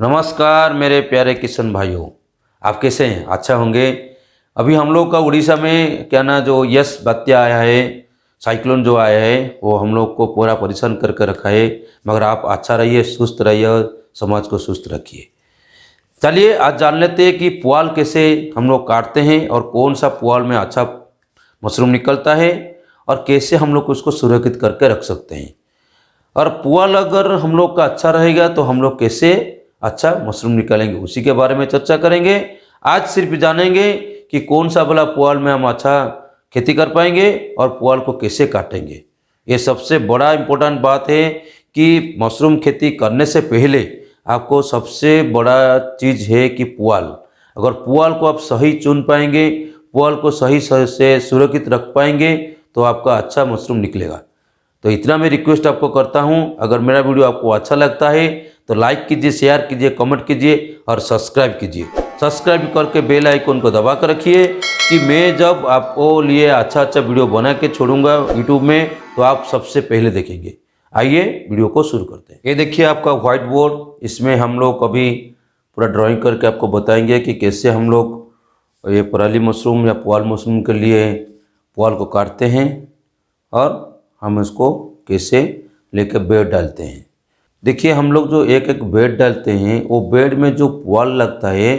नमस्कार मेरे प्यारे किसान भाइयों, आप कैसे हैं? अच्छा होंगे। अभी हम लोग का उड़ीसा में क्या ना जो यस बात्या आया है, साइक्लोन जो आया है वो हम लोग को पूरा परेशान करके रखा है। मगर आप अच्छा रहिए, सुस्त रहिए, समाज को सुस्त रखिए। चलिए आज जान लेते हैं कि पुआल कैसे हम लोग काटते हैं और कौन सा पुआल में अच्छा मशरूम निकलता है और कैसे हम लोग उसको सुरक्षित करके रख सकते हैं। और पुआल अगर हम लोग का अच्छा रहेगा तो हम लोग कैसे अच्छा मशरूम निकालेंगे, उसी के बारे में चर्चा करेंगे। आज सिर्फ जानेंगे कि कौन सा वाला पुआल में हम अच्छा खेती कर पाएंगे और पुआल को कैसे काटेंगे। ये सबसे बड़ा इम्पोर्टेंट बात है कि मशरूम खेती करने से पहले आपको सबसे बड़ा चीज़ है कि पुआल। अगर पुआल को आप सही चुन पाएंगे, पुआल को सही से सुरक्षित रख पाएंगे तो आपका अच्छा मशरूम निकलेगा। तो इतना मैं रिक्वेस्ट आपको करता हूं, अगर मेरा वीडियो आपको अच्छा लगता है तो लाइक कीजिए, शेयर कीजिए, कमेंट कीजिए और सब्सक्राइब कीजिए। सब्सक्राइब करके बेल आइकन को दबा कर रखिए कि मैं जब आपको लिए अच्छा अच्छा वीडियो बना के छोड़ूंगा यूट्यूब में तो आप सबसे पहले देखेंगे। आइए वीडियो को शुरू करते हैं। ये देखिए आपका व्हाइट बोर्ड, इसमें हम लोग अभी पूरा ड्राइंग करके आपको बताएंगे कि कैसे हम लोग ये पराली मशरूम या पुआल मशरूम के लिए पुआल को काटते हैं और हम इसको कैसे लेकर बेड डालते हैं। देखिए हम लोग जो एक एक बेड डालते हैं वो बेड में जो पुआल लगता है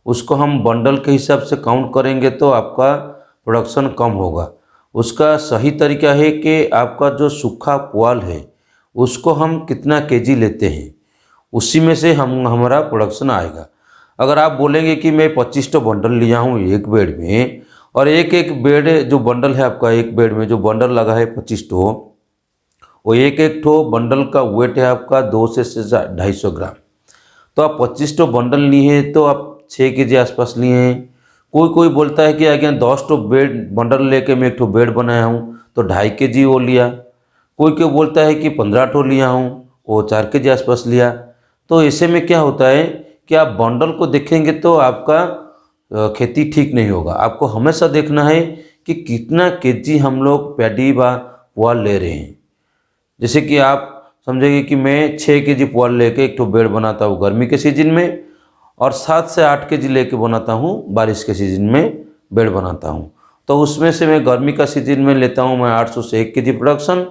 उसको हम बंडल के हिसाब से काउंट करेंगे तो आपका प्रोडक्शन कम होगा। उसका सही तरीका है कि आपका जो सूखा पुआल है उसको हम कितना केजी लेते हैं उसी में से हमारा प्रोडक्शन आएगा। अगर आप बोलेंगे कि मैं 25 तो बंडल लिया हूँ एक बेड में और एक एक बेड जो बंडल है आपका एक बेड में जो बंडल लगा है 25 तो वो एक एक ठो बंडल का वेट है आपका 2 से 250 ग्राम। तो आप 25 टो बंडल लिए हैं तो आप 6 के जी आसपास लिए हैं। कोई कोई बोलता है कि अगर 10 टो बेड बंडल लेके मैं एक ठो बेड बनाया हूँ तो 2.5 के जी वो लिया। कोई कोई बोलता है कि 15 टो लिया हूँ, वो 4 के जी आसपास लिया। तो ऐसे में क्या होता है कि आप बंडल को देखेंगे तो आपका खेती ठीक नहीं होगा। आपको हमेशा देखना है कि कितना केजी हम लोग पैडी व पुआल ले रहे हैं। जैसे कि आप समझेंगे कि मैं 6 के जी पुआल लेके एक ठो बेड बनाता हूँ गर्मी के सीजन में और 7 से 8 के जी लेके बनाता हूँ बारिश के सीजन में बेड बनाता हूँ। तो उसमें से मैं गर्मी का सीजन में लेता हूँ मैं 800 से 1 के जी प्रोडक्शन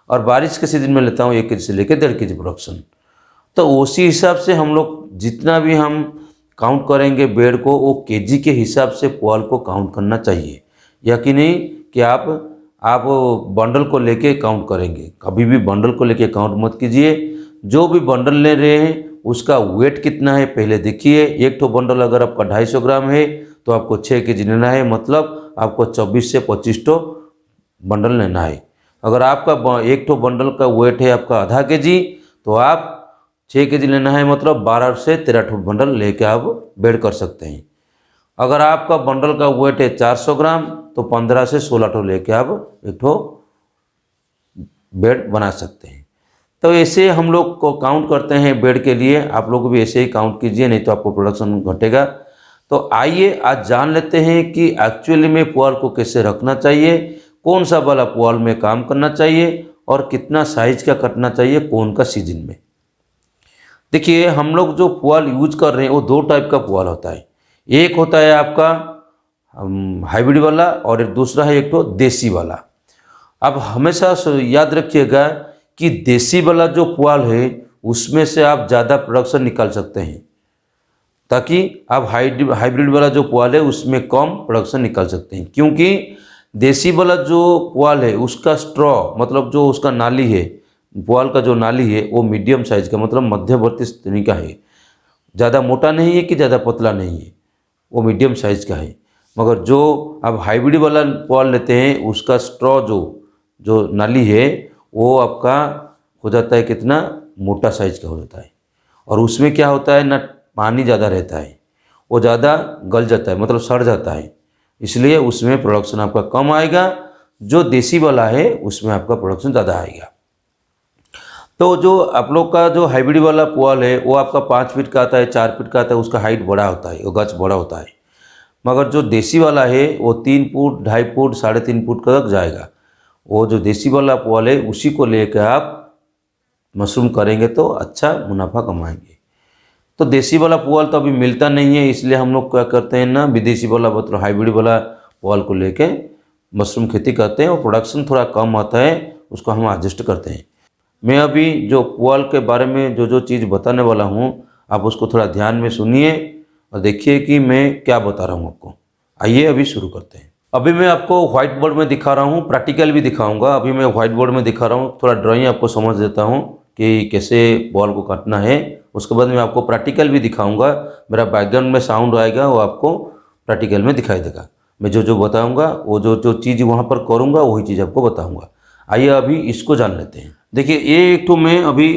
और बारिश के सीजन में लेता हूँ 1 के जी से लेकर 1.5 के जी प्रोडक्शन। तो उसी हिसाब से हम लोग जितना भी हम काउंट करेंगे बेड को वो केजी के हिसाब से पुआल को काउंट करना चाहिए। या कि नहीं कि आप बंडल को लेके काउंट करेंगे। कभी भी बंडल को लेके काउंट मत कीजिए। जो भी बंडल ले रहे हैं उसका वेट कितना है पहले देखिए। एक ठो बंडल अगर आपका 250 ग्राम है तो आपको 6 के जी लेना है, मतलब आपको 24 से 25 टो बंडल लेना है। अगर आपका एक ठो बंडल का वेट है आपका आधा के जी तो आप 6 के जी लेना है, मतलब 12 से 13 ठो बंडल लेके आप बेड कर सकते हैं। अगर आपका बंडल का वेट है 400 ग्राम तो 15 से 16 ठो लेके आप एक ठो बेड बना सकते हैं। तो ऐसे हम लोग को काउंट करते हैं बेड के लिए। आप लोग भी ऐसे ही काउंट कीजिए, नहीं तो आपको प्रोडक्शन घटेगा। तो आइए आज जान लेते हैं कि एक्चुअली में पुआल को कैसे रखना चाहिए, कौन सा वाला पुआल में काम करना चाहिए और कितना साइज का कटना चाहिए कौन का सीजन में। देखिए हम लोग जो पुआल यूज कर रहे हैं वो 2 टाइप का पुआल होता है। एक होता है आपका हाइब्रिड वाला और एक दूसरा है एक तो देसी वाला। अब हमेशा याद रखिएगा कि देसी वाला जो पुआल है उसमें से आप ज़्यादा प्रोडक्शन निकाल सकते हैं, ताकि आप हाइब्रिड वाला जो पुआल है उसमें कम प्रोडक्शन निकाल सकते हैं। क्योंकि देसी वाला जो पुआल है उसका स्ट्रॉ मतलब जो उसका नाली है, पुआल का जो नाली है वो मीडियम साइज का मतलब मध्यवर्ती श्रेणी का है। ज़्यादा मोटा नहीं है कि ज़्यादा पतला नहीं है, वो मीडियम साइज का है। मगर जो आप हाइब्रिड वाला पुआल लेते हैं उसका स्ट्रॉ जो जो नाली है वो आपका हो जाता है कितना मोटा साइज का हो जाता है। और उसमें क्या होता है ना, पानी ज़्यादा रहता है, वो ज़्यादा गल जाता है मतलब सड़ जाता है, इसलिए उसमें प्रोडक्शन आपका कम आएगा। जो देसी वाला है उसमें आपका प्रोडक्शन ज़्यादा आएगा। तो जो आप लोग का जो हाइब्रिड वाला पुआल है वो आपका 5 फीट का आता है, 4 फीट का आता है, उसका हाइट बड़ा होता है, वो गच बड़ा होता है। मगर जो देसी वाला है वो 3 फुट, 2.5 फुट, 3.5 फुट तक जाएगा। वो जो देसी वाला पुआल है उसी को लेकर आप मशरूम करेंगे तो अच्छा मुनाफा कमाएंगे। तो देसी वाला पुआल तो अभी मिलता नहीं है, इसलिए हम लोग क्या करते हैं ना, विदेशी वाला मतलब हाइब्रिड वाला पुआल को लेके मशरूम खेती करते हैं और प्रोडक्शन थोड़ा कम आता है, उसको हम एडजस्ट करते हैं। मैं अभी जो पुआल के बारे में जो जो चीज़ बताने वाला हूँ, आप उसको थोड़ा ध्यान में सुनिए और देखिए कि मैं क्या बता रहा हूँ आपको। आइए अभी शुरू करते हैं। अभी मैं आपको व्हाइट बोर्ड में दिखा रहा हूँ, प्रैक्टिकल भी दिखाऊंगा। अभी मैं व्हाइट बोर्ड में दिखा रहा हूँ, थोड़ा ड्राइंग आपको समझ देता हूँ कि कैसे बॉल को काटना है। उसके बाद मैं आपको प्रैक्टिकल भी दिखाऊंगा। मेरा बैकग्राउंड में साउंड आएगा, वो आपको प्रैक्टिकल में दिखाई देगा। मैं जो जो बताऊंगा, वो जो जो चीज़ वहाँ पर करूँगा, वही चीज़ आपको बताऊँगा। आइए अभी इसको जान लेते हैं। देखिए, ये एक ठो मैं अभी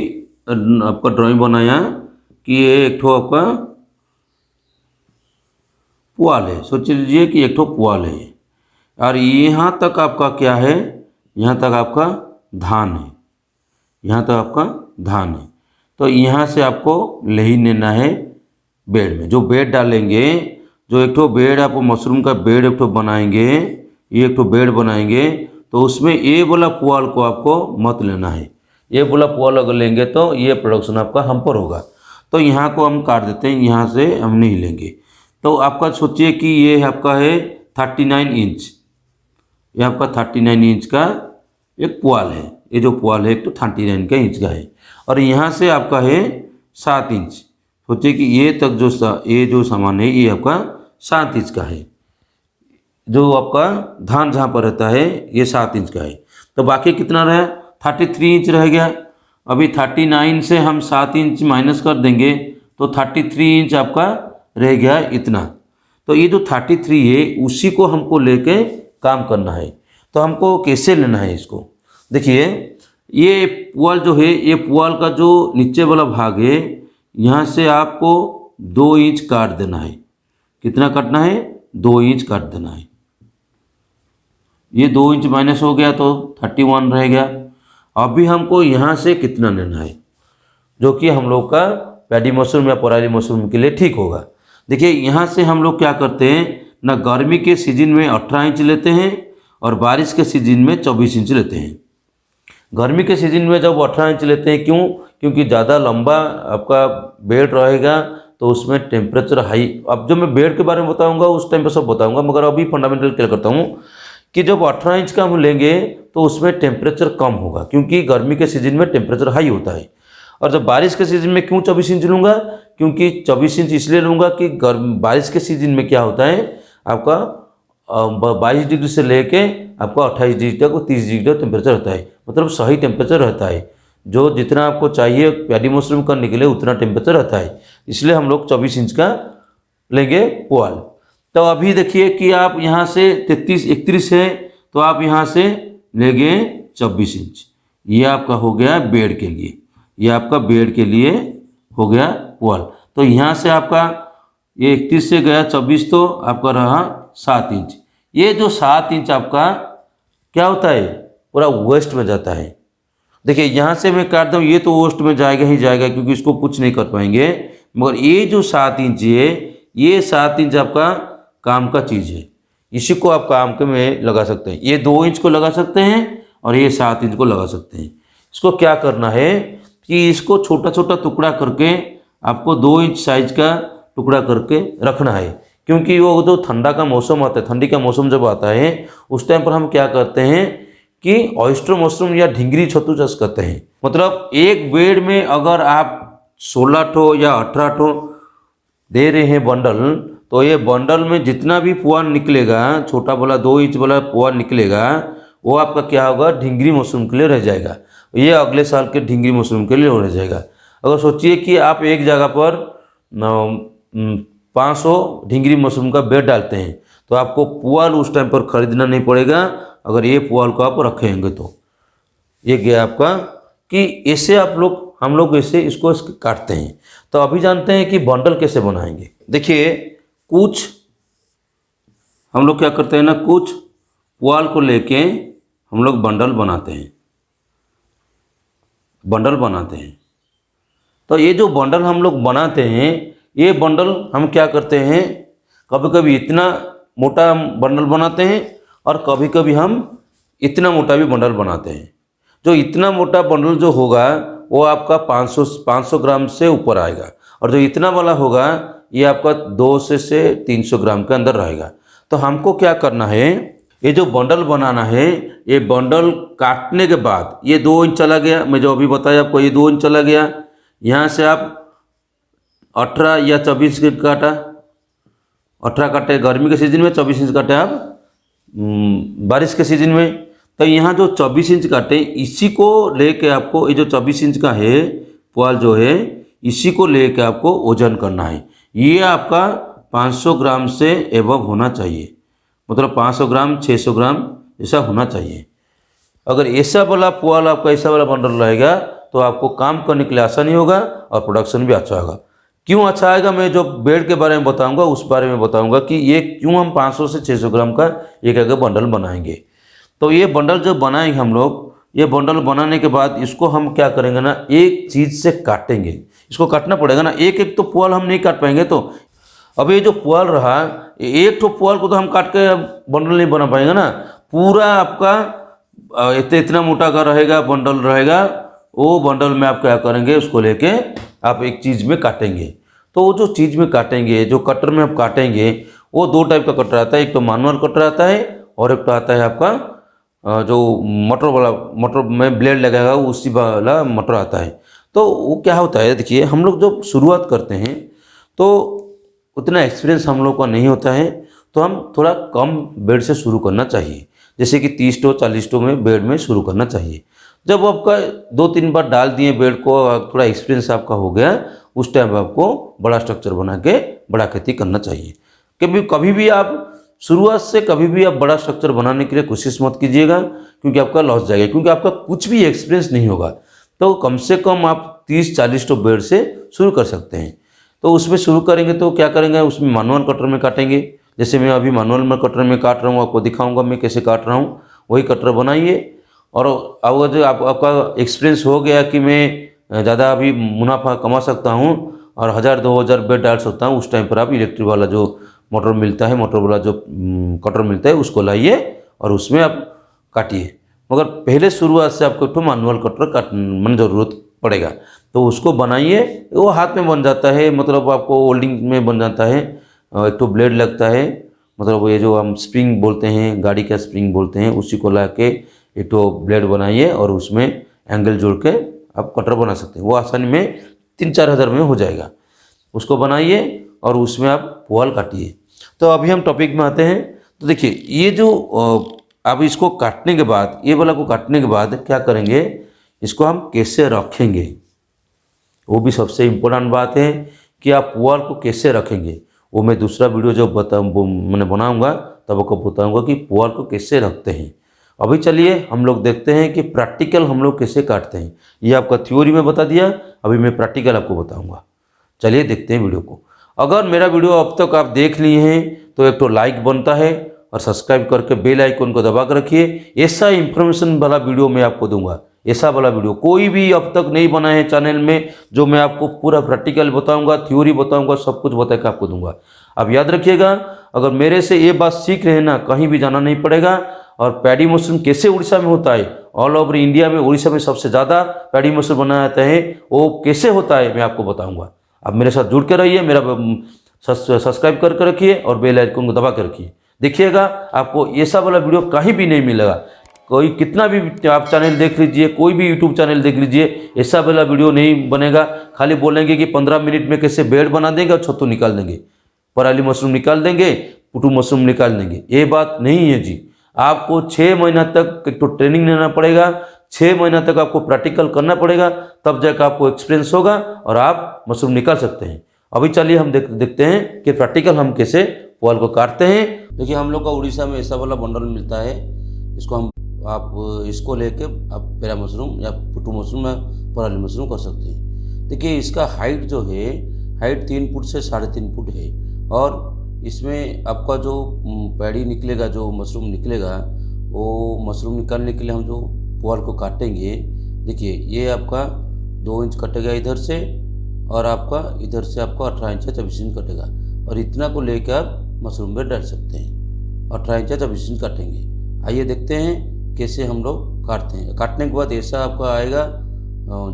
आपका ड्राइंग बनाया कि ये एक ठो आपका पुआल है। सोच लीजिए कि एक ठो पुआल है और यहाँ तक आपका क्या है, यहाँ तक आपका धान है, यहाँ तक आपका धान है। तो यहाँ से आपको ले लेना है बेड में। जो बेड डालेंगे, जो एक ठो बेड आप मशरूम का बेड एक ठो बनाएंगे, ये एक ठो बेड बनाएंगे, तो उसमें ये वाला पुआल को आपको मत लेना है। ये वाला पुआल अगर लेंगे तो ये प्रोडक्शन आपका हम पर होगा। तो यहाँ को हम काट देते हैं, यहाँ से हम नहीं लेंगे। तो आपका सोचिए कि ये आपका है 39 इंच, ये आपका 39 इंच का एक पुआल है। ये जो पुआल है एक तो 39 का इंच का है और यहाँ से आपका है 7 इंच। सोचिए कि ये तक ये जो सामान है ये आपका 7 इंच का है। जो आपका धान जहाँ पर रहता है ये 7 इंच का है। तो बाकी कितना रहा, 33 इंच रह गया। अभी 39 से हम 7 इंच माइनस कर देंगे तो 33 इंच आपका रह गया इतना। तो ये जो 33 है उसी को हमको लेके काम करना है। तो हमको कैसे लेना है इसको, देखिए ये पुआल जो है, ये पुआल का जो नीचे वाला भाग है, यहाँ से आपको 2 इंच काट देना है। कितना काटना है, 2 इंच काट देना है। ये 2 इंच माइनस हो गया तो 31 रह गया। अभी हमको यहाँ से कितना लेना है जो कि हम लोग का पैडी मशरूम या पराली मशरूम के लिए ठीक होगा। देखिए, यहाँ से हम लोग क्या करते हैं ना, गर्मी के सीजन में 18 इंच लेते हैं और बारिश के सीजन में 24 इंच लेते हैं। गर्मी के सीजन में जब 18 इंच लेते हैं, क्यों, क्योंकि ज़्यादा लंबा आपका बेड रहेगा तो उसमें टेम्परेचर हाई। अब जो मैं बेड के बारे में बताऊंगा उस टाइम पे सब बताऊंगा, मगर अभी फंडामेंटल क्लियर करता हूँ कि जब 18 इंच का हम लेंगे तो उसमें टेम्परेचर कम होगा, क्योंकि गर्मी के सीजन में टेम्परेचर हाई होता है। और जब बारिश के सीजन में क्यों 24 इंच लूँगा, क्योंकि 24 इंच इसलिए लूँगा कि बारिश के सीजन में क्या होता है, आपका 22 डिग्री से लेके आपका 28 डिग्री तक 30 डिग्री तक टेम्परेचर रहता है। मतलब सही टेम्परेचर रहता है, जो जितना आपको चाहिए पैडी मशरूम करने के लिए उतना टेम्परेचर रहता है। इसलिए हम लोग 24 इंच का लेंगे पुआल। तो अभी देखिए कि आप यहाँ से 31 है तो आप यहाँ से लेंगे 24 इंच। ये आपका हो गया बेड के लिए, ये आपका बेड के लिए हो गया पुआल। तो यहाँ से आपका ये 31 से गया 24 तो आपका रहा 7 इंच। ये जो 7 इंच आपका क्या होता है, पूरा वेस्ट में जाता है। देखिए, यहाँ से मैं काट दूँ ये तो वेस्ट में जाएगा ही जाएगा, क्योंकि इसको कुछ नहीं कर पाएंगे। मगर ये जो 7 इंच है, ये 7 इंच आपका काम का चीज़ है, इसी को आप काम के में लगा सकते हैं। ये 2 इंच को लगा सकते हैं और ये 7 इंच को लगा सकते हैं। इसको क्या करना है कि इसको छोटा छोटा टुकड़ा करके आपको 2 इंच साइज का टुकड़ा करके रखना है, क्योंकि वो जो ठंडा का मौसम आता है, ठंडी का मौसम जब आता है उस टाइम पर हम क्या करते हैं कि ऑयस्टर मशरूम या ढिंगरी छत्तू चाष करते हैं। मतलब एक बेड में अगर आप 16 ठो या 18 ठो दे रहे हैं बंडल, तो ये बंडल में जितना भी पुआल निकलेगा, छोटा वाला 2 इंच वाला पुआल निकलेगा, वो आपका क्या होगा, ढिंगरी मशरूम के लिए रह जाएगा। ये अगले साल के ढिंगरी मशरूम के लिए रह जाएगा। अगर सोचिए कि आप एक जगह पर 500 ढिंगरी मशरूम का बेड डालते हैं तो आपको पुआल उस टाइम पर खरीदना नहीं पड़ेगा, अगर ये पुआल को आप रखेंगे तो। ये गया आपका कि ऐसे हम लोग ऐसे इसको काटते हैं। तो अभी जानते हैं कि बंडल कैसे बनाएंगे। देखिए, कुछ हम लोग क्या करते हैं ना, कुछ पुआल को लेके हम लोग बंडल बनाते हैं, बंडल बनाते हैं। तो ये जो बंडल हम लोग बनाते हैं, ये बंडल हम क्या करते हैं, कभी कभी इतना मोटा बंडल बनाते हैं और कभी कभी हम इतना मोटा भी बंडल बनाते हैं। जो इतना मोटा बंडल जो होगा वो आपका 500 ग्राम से ऊपर आएगा और जो इतना वाला होगा ये आपका 200 से 300 ग्राम के अंदर रहेगा। तो हमको क्या करना है, ये जो बंडल बनाना है, ये बंडल काटने के बाद ये 2 इंच चला गया, मैं जो अभी बताया आपको ये 2 इंच चला गया। यहाँ से आप 18 या 24 इंच काटा, 18 काटे गर्मी के सीजन में, 24 इंच काटे आप बारिश के सीजन में। तो यहाँ जो 24 इंच काटे इसी को लेके आपको, ये जो 24 इंच का है पुआल जो है, इसी को लेके आपको वजन करना है। ये आपका 500 ग्राम से एबव होना चाहिए, मतलब 500 ग्राम 600 ग्राम ऐसा होना चाहिए। अगर ऐसा वाला पुआल आपका, ऐसा वाला बंडल रहेगा तो आपको काम करने के लिए आसानी होगा और प्रोडक्शन भी अच्छा होगा। क्यों अच्छा आएगा, मैं जो बेड के बारे में बताऊंगा उस बारे में बताऊंगा कि ये क्यों हम 500 से 600 ग्राम का एक बंडल बनाएंगे। तो ये बंडल जो बनाएंगे हम लोग, ये बंडल बनाने के बाद इसको हम क्या करेंगे ना, एक चीज़ से काटेंगे। इसको काटना पड़ेगा ना, एक एक तो पुआल हम नहीं काट पाएंगे। तो अब ये जो पुआल रहा, एक तो पुआल को तो हम काट के बंडल नहीं बना पाएंगे ना। पूरा आपका इतना मोटा का रहेगा बंडल रहेगा, वो बंडल में आप क्या करेंगे, उसको लेके आप एक चीज़ में काटेंगे। तो वो जो चीज़ में काटेंगे, जो कटर में आप काटेंगे, वो 2 टाइप का कटर आता है। एक तो मैनुअल कटर आता है और एक तो आता है आपका जो मोटर वाला, मोटर में ब्लेड लगाएगा उसी वाला मोटर आता है। तो वो क्या होता है, देखिए हम लोग जब शुरुआत करते हैं तो उतना एक्सपीरियंस हम लोग का नहीं होता है, तो हम थोड़ा कम बेड से शुरू करना चाहिए। जैसे कि 30 टो 40 टो में बेड में शुरू करना चाहिए। जब आपका 2-3 बार डाल दिए बेड को, थोड़ा एक्सपीरियंस आपका हो गया, उस टाइम आपको बड़ा स्ट्रक्चर बना के बड़ा खेती करना चाहिए। कभी भी आप शुरुआत से कभी भी आप बड़ा स्ट्रक्चर बनाने के लिए कोशिश मत कीजिएगा, क्योंकि आपका लॉस जाएगा, क्योंकि आपका कुछ भी एक्सपीरियंस नहीं होगा। तो कम से कम आप 30-40 टो बेड से शुरू कर सकते हैं। तो उसमें शुरू करेंगे तो क्या करेंगे, उसमें मैनुअल कटर में काटेंगे। जैसे मैं अभी मैनुअल में कटर में काट रहा हूँ, आपको दिखाऊंगा मैं कैसे काट रहा हूँ, वही कटर बनाइए। और अगर जो आपका एक्सपीरियंस हो गया कि मैं ज़्यादा अभी मुनाफा कमा सकता हूँ और 1000-2000 बेड डाल सकता हूँ, उस टाइम पर आप इलेक्ट्रिक वाला जो मोटर मिलता है, मोटर वाला जो कटर मिलता है, उसको लाइए और उसमें आप काटिए। मगर पहले शुरुआत से आपको तो मैनुअल कटर काटने ज़रूरत पड़ेगा। तो उसको बनाइए, वो हाथ में बन जाता है, मतलब आपको होल्डिंग में बन जाता है। एक तो ब्लेड लगता है, मतलब ये जो हम स्प्रिंग बोलते हैं, गाड़ी का स्प्रिंग बोलते हैं, उसी को ला के एक तो ब्लेड बनाइए और उसमें एंगल जोड़ के आप कटर बना सकते हैं। वो आसानी में 3-4 हज़ार में हो जाएगा। उसको बनाइए और उसमें आप पुआल काटिए। तो अभी हम टॉपिक में आते हैं। तो देखिए ये जो अब इसको काटने के बाद, ये वाला को काटने के बाद क्या करेंगे, इसको हम कैसे रखेंगे, वो भी सबसे इम्पोर्टेंट बात है कि आप पुआल को कैसे रखेंगे। वो मैं दूसरा वीडियो जो मैंने बनाऊंगा तब आपको बताऊंगा कि पुआल को कैसे रखते हैं। अभी चलिए हम लोग देखते हैं कि प्रैक्टिकल हम लोग कैसे काटते हैं। ये आपका थ्योरी में बता दिया, अभी मैं प्रैक्टिकल आपको बताऊंगा। चलिए देखते हैं वीडियो को। अगर मेरा वीडियो अब तक आप देख लिए हैं तो एक तो लाइक बनता है और सब्सक्राइब करके बेल आइकन को दबा कर रखिए। ऐसा इंफॉर्मेशन वाला वीडियो मैं आपको दूंगा, ऐसा वाला वीडियो कोई भी अब तक नहीं बना है चैनल में, जो मैं आपको पूरा प्रैक्टिकल बताऊंगा, थ्योरी बताऊंगा, सब कुछ बता के आपको दूंगा। अब याद रखिएगा, अगर मेरे से ये बात सीख रहे हैं ना, कहीं भी जाना नहीं पड़ेगा। और पैडी मशरूम कैसे उड़ीसा में होता है, ऑल ओवर इंडिया में उड़ीसा में सबसे ज़्यादा पैडी मशरूम बनाया जाता है, वो कैसे होता है मैं आपको बताऊँगा। आप मेरे साथ जुड़ के रहिए, मेरा सब्सक्राइब करके रखिए और बेल आइकन को दबा के रखिए। देखिएगा आपको ऐसा वाला वीडियो कहीं भी नहीं मिलेगा। कोई कितना भी आप चैनल देख लीजिए, कोई भी यूट्यूब चैनल देख लीजिए, ऐसा वाला वीडियो नहीं बनेगा। खाली बोलेंगे कि 15 मिनट में कैसे बेड बना देंगे और छत्तू निकाल देंगे, पराली मशरूम निकाल देंगे, पुटू मशरूम निकाल देंगे। ये बात नहीं है जी। आपको 6 महीना तक एक तो ट्रेनिंग लेना पड़ेगा, 6 महीना तक आपको प्रैक्टिकल करना पड़ेगा, तब जाकर आपको एक्सपीरियंस होगा और आप मशरूम निकाल सकते हैं। अभी चलिए हम देखते हैं कि प्रैक्टिकल हम कैसे पुआल को काटते हैं। देखिए हम लोग का उड़ीसा में ऐसा वाला बंडल मिलता है, इसको हम आप इसको लेके आप पेरा मशरूम या पुटू मशरूम या पराली मशरूम कर सकते हैं। देखिए इसका हाइट जो है, हाइट 3 फुट से 3.5 फुट है। और इसमें आपका जो पैडी निकलेगा, जो मशरूम निकलेगा, वो मशरूम निकालने के लिए हम जो पुआल को काटेंगे, देखिए ये आपका 2 इंच कटेगा इधर से, और आपका इधर से आपका 18 इंच या 24 इंच कटेगा। और इतना को लेकर आप मशरूम में डाल सकते हैं, 18 इंच या 24 इंच काटेंगे। आइए देखते हैं कैसे हम लोग काटते हैं। काटने के बाद ऐसा आपका आएगा,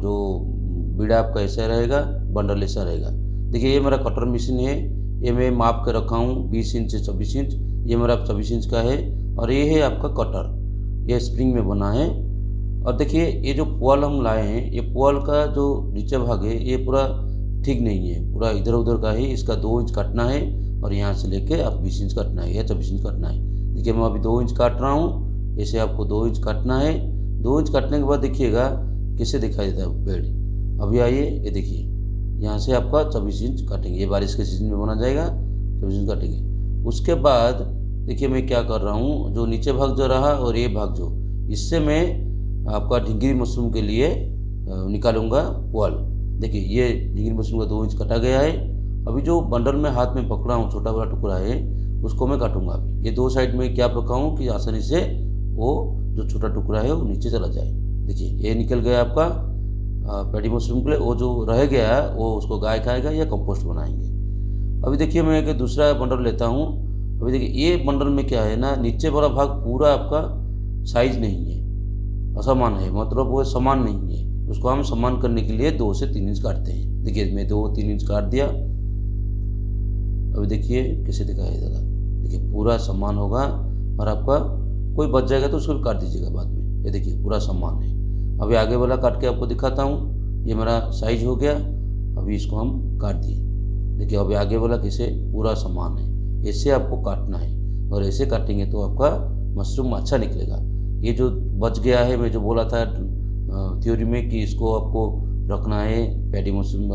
जो बीड़ा आपका ऐसा रहेगा, बंडल ऐसा रहेगा। देखिए ये मेरा कटर मशीन है, ये मैं माप के रखा हूँ 20 इंच से 24 इंच, ये मेरा 24 इंच का है। और ये है आपका कटर, ये स्प्रिंग में बना है। और देखिए ये जो पुआल हम लाए हैं, ये पुआल का जो नीचे भाग है ये पूरा ठीक नहीं है, पूरा इधर उधर का है। इसका 2 इंच काटना है और यहाँ से लेके आप 20 इंच काटना है या 24 इंच काटना है। देखिए मैं अभी 2 इंच काट रहा हूँ, ऐसे आपको 2 इंच काटना है। 2 इंच काटने के बाद देखिएगा कैसे दिखाई देता है बेड। अभी आइए, ये देखिए यहाँ से आपका 24 इंच काटेंगे, ये बारिश के सीजन में बना जाएगा, 24 इंच काटेंगे। उसके बाद देखिए मैं क्या कर रहा हूँ, जो नीचे भाग जो रहा और ये भाग जो, इससे मैं आपका ढिंगरी मशरूम के लिए निकालूंगा पुआल। देखिए ये ढिंगरी मशरूम का 2 इंच कटा गया है। अभी जो बंडल में हाथ में पकड़ा हूँ, छोटा बड़ा टुकड़ा है, उसको मैं काटूंगा। अभी ये 2 साइड में क्या रखा हूँ कि आसानी से वो जो छोटा टुकड़ा है वो नीचे चला जाए। देखिए ये निकल गया आपका पैडी मशरूम के लिए। वो जो रह गया है वो उसको गाय खाएगा या कंपोस्ट बनाएंगे। अभी देखिए मैं एक दूसरा बंडल लेता हूँ। अभी देखिए ये बंडल में क्या है ना, नीचे वाला भाग पूरा आपका साइज नहीं है, असमान है, मतलब वो समान नहीं है। उसको हम समान करने के लिए 2 से 3 इंच काटते हैं। देखिए मैं 2-3 इंच काट दिया। अभी देखिए कैसे दिखाई देगा, देखिए पूरा समान होगा। और आपका कोई बच जाएगा तो उसको भी काट दीजिएगा बाद में। ये देखिए पूरा समान है। अभी आगे वाला काट के आपको दिखाता हूँ। ये मेरा साइज हो गया, अभी इसको हम काट दिए। देखिए अभी आगे वाला कैसे पूरा समान है, ऐसे आपको काटना है। और ऐसे काटेंगे तो आपका मशरूम अच्छा निकलेगा। ये जो बच गया है, मैं जो बोला था थ्योरी में कि इसको आपको रखना है पैडी मशरूम,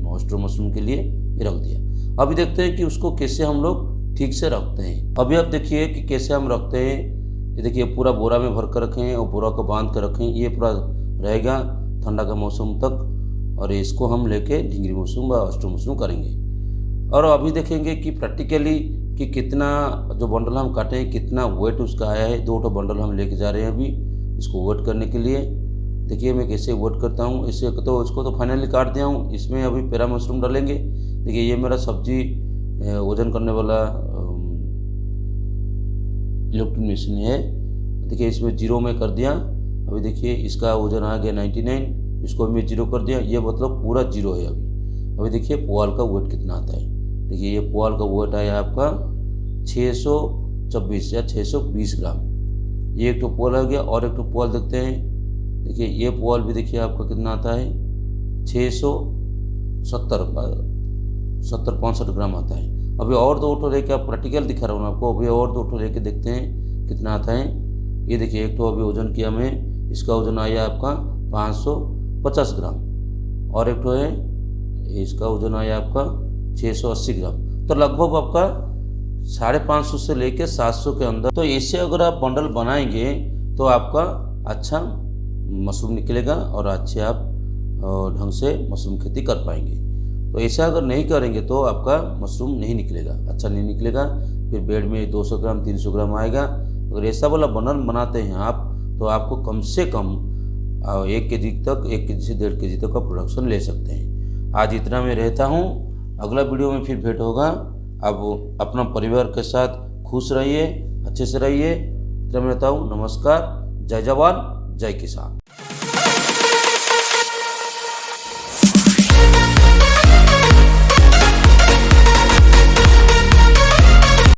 ऑस्ट्रो मशरूम के लिए, ये रख दिया। अभी देखते हैं कि उसको कैसे हम लोग ठीक से रखते हैं। अभी आप देखिए कि कैसे हम रखते हैं। ये देखिए पूरा बोरा में भर कर रखें और बोरा को बांध कर रखें, ये पूरा रहेगा ठंडा का मौसम तक। और इसको हम लेके ढिंगरी मशरूम व ऑस्ट्रो मशरूम करेंगे। और अभी देखेंगे कि प्रैक्टिकली कि कितना जो बंडल हम काटे हैं, कितना वेट उसका आया है। 2 बंडल हम लेके जा रहे हैं अभी इसको वेट करने के लिए। देखिए मैं कैसे वेट करता हूँ। इससे तो इसको तो फाइनली काट दिया हूँ। इसमें अभी पैरा मशरूम डालेंगे। देखिए ये मेरा सब्जी वजन करने वाला इलेक्ट्रिक मशीन है। देखिए इसमें 0 में कर दिया। अभी देखिए इसका वजन आ गया 99, इसको मैं 0 कर दिया, ये मतलब पूरा 0 है अभी देखिए पुआल का वेट कितना आता है। देखिए ये पुआल का वेट आया आपका 624 या 620 ग्राम। ये एक तो पुआल हो गया। और एक तो पुआल देखते हैं। देखिए ये पुआल भी देखिए आपका कितना आता है, 670-65 ग्राम आता है। अभी और 2 लेके आप प्रैक्टिकल दिखा रहा हूँ आपको। अभी और 2 लेके देखते हैं कितना आता है। ये देखिए एक तो अभी वजन किया मैं, इसका वजन आया आपका 550 ग्राम। और एक तो है इसका वजन आया आपका 680 ग्राम। तो लगभग आपका 550 से लेके 700 के अंदर। तो ऐसे अगर आप बंडल बनाएंगे तो आपका अच्छा मशरूम निकलेगा और अच्छे आप ढंग से मशरूम खेती कर पाएंगे। तो ऐसा अगर नहीं करेंगे तो आपका मशरूम नहीं निकलेगा, अच्छा नहीं निकलेगा। फिर बेड में 200 ग्राम 300 ग्राम आएगा। अगर ऐसा वाला बंडल बनाते हैं आप तो आपको कम से कम 1 केजी तक, 1 केजी से 1.5 केजी तक का प्रोडक्शन ले सकते हैं। आज इतना मैं रहता हूँ, अगला वीडियो में फिर भेंट होगा। अब अपना परिवार के साथ खुश रहिए, अच्छे से रहिए। इतना मैं रहता हूँ। नमस्कार, जय जवान जय किसान।